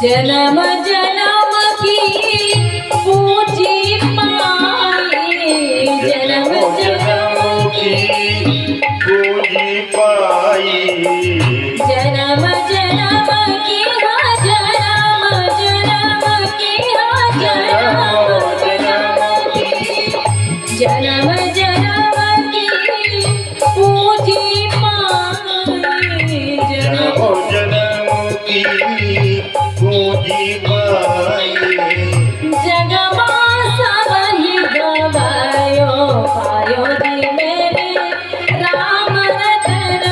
जन्म जन्म की पूजी पाई, जन्म जन्म की पूजी पाई, जन्म जन्म की हाँ जन्म जन्म की हाँ जन्म जन्म की पूजी पाई, जन्म जन्म की पूजी पाई। जगमा सबहि गवायो पायो दी मेरे राम रतन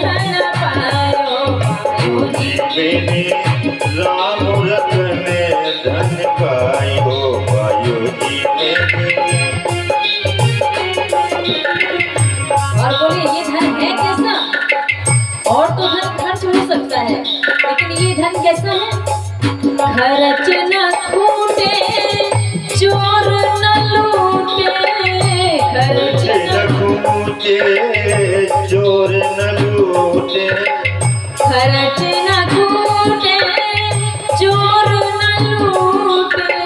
धन पायो, पायो दी मैंने राम रतन धन पायो, पायो जी मैंने। और बोलिए ये धन है कैसा? और तो धन खर्च हो सकता है, लेकिन ये धन कैसा है? खर्च न खूटे चोर न लूटे, खर्च न खूटे चोर न लूटे, खर्च न खूटे चोर न लूटे,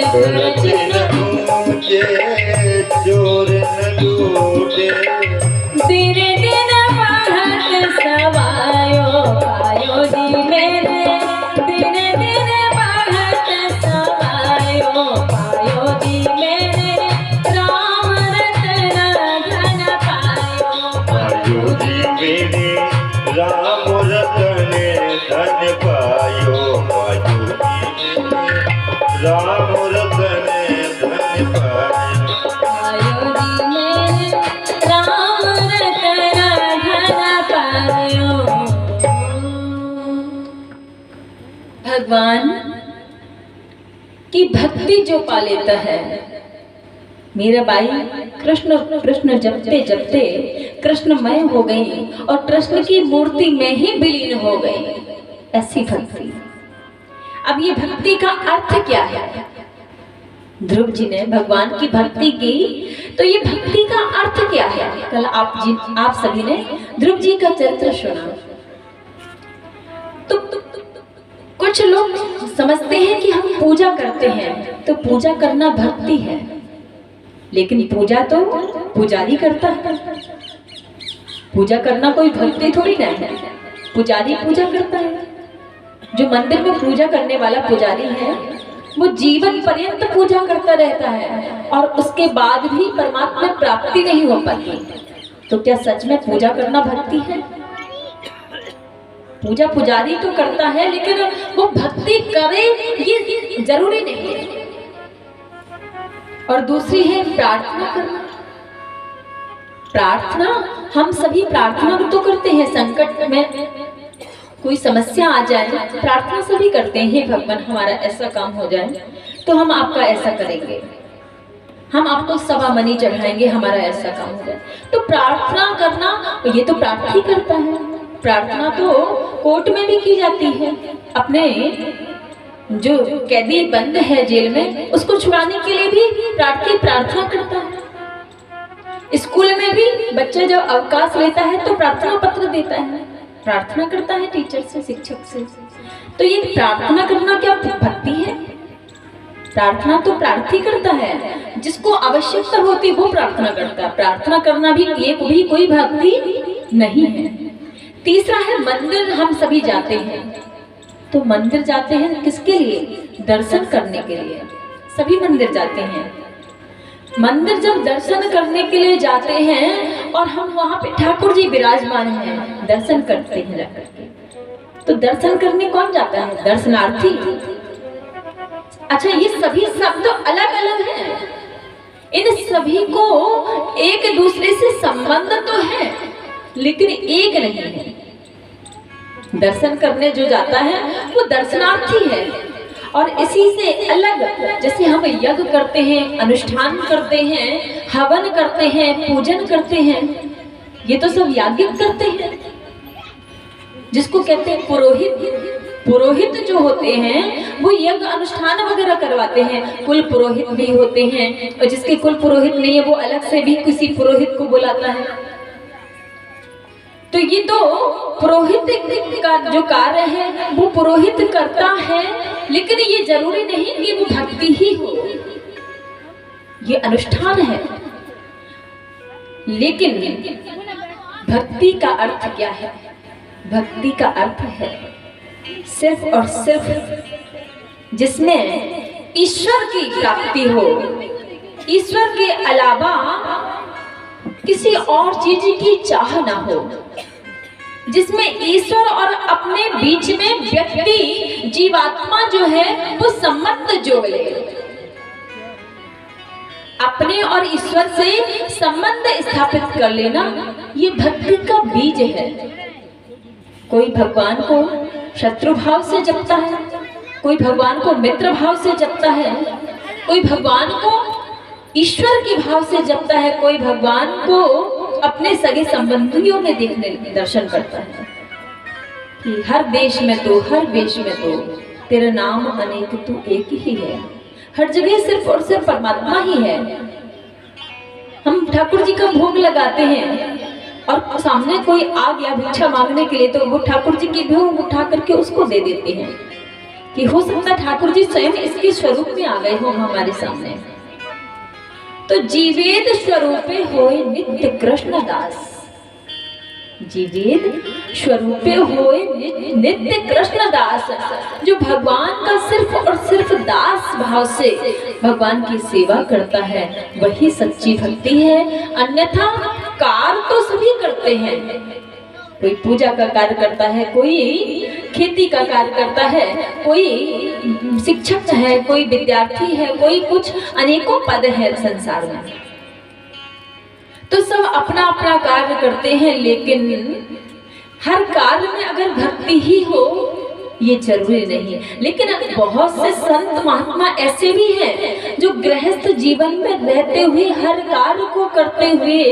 खर्च न खूटे चोर न लूटे। दिन दिन बढ़त सवायो पायो जी मेरे, दिन दिन बढ़त सवायो पायो जी मेरे राम रतन धन पायो, पायो जी मेरे राम रतन धन पायो, पायो जी मेरे राम रतन धन पायो। पायो जी मेरे राम रतन धन पायो। भगवान की भक्ति जो पा लेता है, मीराबाई कृष्ण कृष्ण जपते जपते कृष्णमय हो गई और कृष्ण की मूर्ति में ही विलीन हो गई, ऐसी भक्ति। अब ये भक्ति का अर्थ क्या है? ध्रुव जी ने भगवान की भक्ति की, तो ये भक्ति का अर्थ क्या है? कल आप सभी ने ध्रुव जी का चरित्र सुना। तो कुछ लोग समझते हैं कि हम पूजा करते हैं तो पूजा करना भक्ति है, लेकिन पूजा तो पुजारी करता है, पूजा करना कोई भक्ति थोड़ी ना है। पुजारी पूजा करता है। जो मंदिर में पूजा करने वाला पुजारी है वो जीवन पर्यंत पूजा करता रहता है और उसके बाद भी परमात्मा प्राप्ति नहीं हो पाती। तो क्या सच में पूजा करना भक्ति है? पूजा पुजारी तो करता है, लेकिन वो भक्ति करे ये जरूरी नहीं है। और दूसरी है प्रार्थना करना। प्रार्थना हम सभी प्रार्थना तो करते हैं, संकट में कोई समस्या आ जाए प्रार्थना सभी करते हैं, भगवान हमारा ऐसा काम हो जाए तो हम आपका ऐसा करेंगे, हम आपको सवा मनी चढ़ाएंगे, हमारा ऐसा काम हो जाए। तो प्रार्थना करना ये तो प्रार्थी करता है। प्रार्थना तो कोर्ट में भी की जाती है, अपने जो कैदी बंद है जेल में उसको छुड़ाने के लिए भी प्रार्थी प्रार्थना करता है। स्कूल में भी बच्चा जब अवकाश लेता है तो प्रार्थना पत्र देता है, प्रार्थना करता है टीचर से, शिक्षक से। तो ये प्रार्थना करना क्या भक्ति है? प्रार्थना तो प्रार्थी करता है, जिसको आवश्यकता होती है वो प्रार्थना करता है। प्रार्थना करना भी कोई भक्ति नहीं है। तीसरा है मंदिर हम सभी जाते हैं। तो मंदिर जाते हैं किसके लिए? दर्शन करने के लिए सभी मंदिर जाते हैं। मंदिर जब दर्शन करने के लिए जाते हैं और हम वहाँ पे ठाकुर जी विराजमान हैं, दर्शन करते हैं जाकर के, तो दर्शन करने कौन जाता है? दर्शनार्थी। अच्छा, ये सभी शब्द अलग अलग हैं, इन सभी को एक दूसरे से संबंध तो है लेकिन एक नहीं है। दर्शन करने जो जाता है वो दर्शनार्थी है, और इसी से अलग जैसे हम यज्ञ करते हैं, अनुष्ठान करते हैं, हवन करते हैं, पूजन करते हैं, ये तो सब याज्ञिक करते हैं, जिसको कहते हैं पुरोहित। पुरोहित जो होते हैं वो यज्ञ अनुष्ठान वगैरह करवाते हैं। कुल पुरोहित भी होते हैं, और जिसके कुल पुरोहित नहीं है वो अलग से भी किसी पुरोहित को बुलाता है। तो ये तो पुरोहित का जो कार्य है वो पुरोहित करता है, लेकिन ये जरूरी नहीं कि वो भक्ति ही हो, ये अनुष्ठान है। लेकिन भक्ति का अर्थ क्या है? भक्ति का अर्थ है सिर्फ और सिर्फ जिसमें ईश्वर की प्राप्ति हो, ईश्वर के अलावा किसी और चीज की चाह ना हो, जिसमें ईश्वर और अपने बीच में व्यक्ति जीवात्मा जो है वो संबंध जोड़ ले। अपने और ईश्वर से संबंध स्थापित कर लेना, ये भक्ति का बीज है। कोई भगवान को शत्रु भाव से जपता है, कोई भगवान को मित्र भाव से जपता है, कोई भगवान को ईश्वर के भाव से जपता है, कोई भगवान को अपने सगे संबंधियों में देखने दर्शन करता है कि हर देश में तो, हर वेश में तो तेरा नाम अनेक तू एक ही है। हर जगह सिर्फ और सिर्फ परमात्मा ही है। हम ठाकुर जी का भोग लगाते हैं और सामने कोई आ गया भिक्षा मांगने के लिए, तो वो ठाकुर जी की भोग उठा करके उसको दे देते हैं कि हो सकता है ठाकुर जी स्वयं इसके स्वरूप में आ गए हो हमारे सामने। तो जीवेद स्वरूपे होए नित्य कृष्ण दास, जीवेद स्वरूपे होए नित्य कृष्ण दास, जो भगवान का सिर्फ और सिर्फ दास भाव से भगवान की सेवा करता है वही सच्ची भक्ति है। अन्यथा कार्य तो सभी करते हैं, कोई पूजा का कार्य करता है, कोई खेती का कार्य करता है, कोई शिक्षक है, कोई विद्यार्थी है, कोई कुछ अनेकों पद है संसार में, तो सब अपना अपना कार्य करते हैं। लेकिन हर कार्य में अगर भक्ति ही हो ये जरूरी नहीं। लेकिन बहुत से संत महात्मा ऐसे भी हैं जो गृहस्थ जीवन में रहते हुए हर कार्य को करते हुए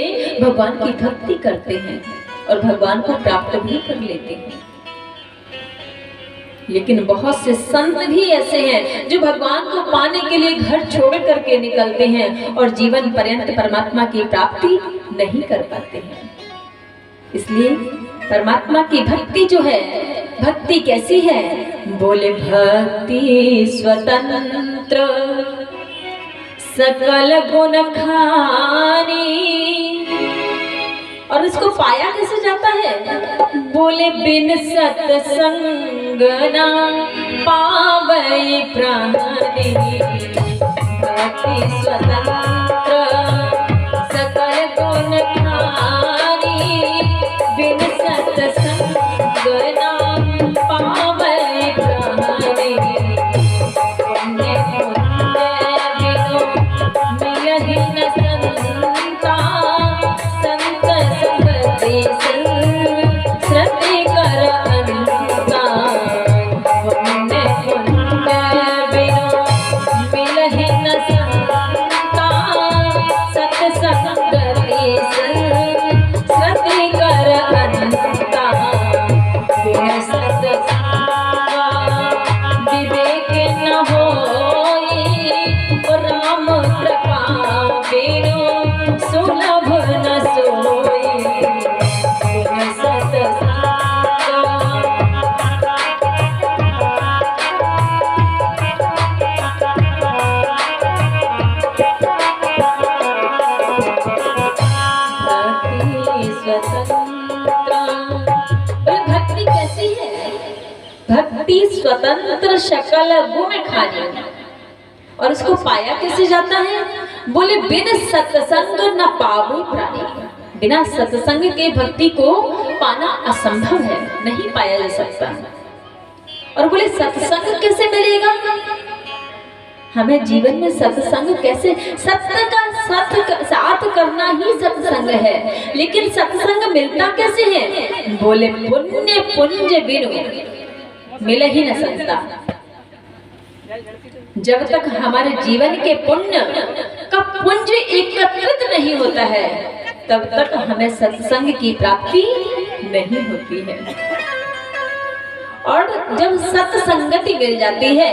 भगवान की भक्ति करते हैं और भगवान को प्राप्त भी कर लेते हैं। लेकिन बहुत से संत भी ऐसे हैं जो भगवान को पाने के लिए घर छोड़ करके निकलते हैं और जीवन पर्यंत परमात्मा की प्राप्ति नहीं कर पाते हैं। इसलिए परमात्मा की भक्ति जो है, भक्ति कैसी है? बोले भक्ति स्वतंत्र सकल गुण खानी। और इसको पाया कैसे जाता है? बोले बिन सत्संग ना पावै प्राणी। भक्ति स्वतंत्र सकल गुण खानी, बिन सत्संग ना पावै प्राणी। पुण्य पुण्य बिनु मिलहि न संता, संत संगति श्रद्धि कर अनंता। पुण्य पुण्य बिनु मिलहि न संता, सत संगति श्रद्धि कर अनंता। बिन सत्संग विवेक न होई, राम कृपा बिनु सुलभ न सोई। बिन सत्संग भक्ति स्वतंत्र। भक्ति कैसी है? भक्ति स्वतंत्र सकल गुण खानी। और इसको पाया कैसे जाता है? बोले बिन सत्संग न पावै प्राणी। बिना सत्संग के भक्ति को पाना असंभव है, नहीं पाया जा सकता। और बोले सत्संग कैसे मिलेगा हमें? जीवन में सत्संग कैसे? सत्य का साथ करना ही सत्संग है। लेकिन सत्संग मिलता कैसे है? बोले पुण्य पुंज बिनु मिल ही न सकता। जब तक हमारे जीवन के पुण्य का पुंज एकत्रित नहीं होता है तब तक हमें सत्संग की प्राप्ति नहीं होती है। और जब सत्संगति मिल जाती है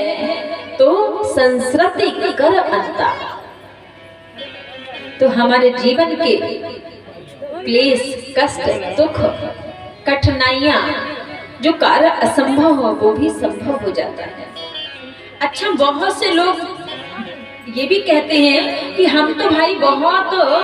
तो संस्कृति कर अंता, तो हमारे जीवन के क्लेश, कष्ट, दुख कठिनाइयाँ, जो कार्य असंभव हो वो भी संभव हो जाता है। अच्छा, बहुत से लोग ये भी कहते हैं कि हम तो भाई बहुत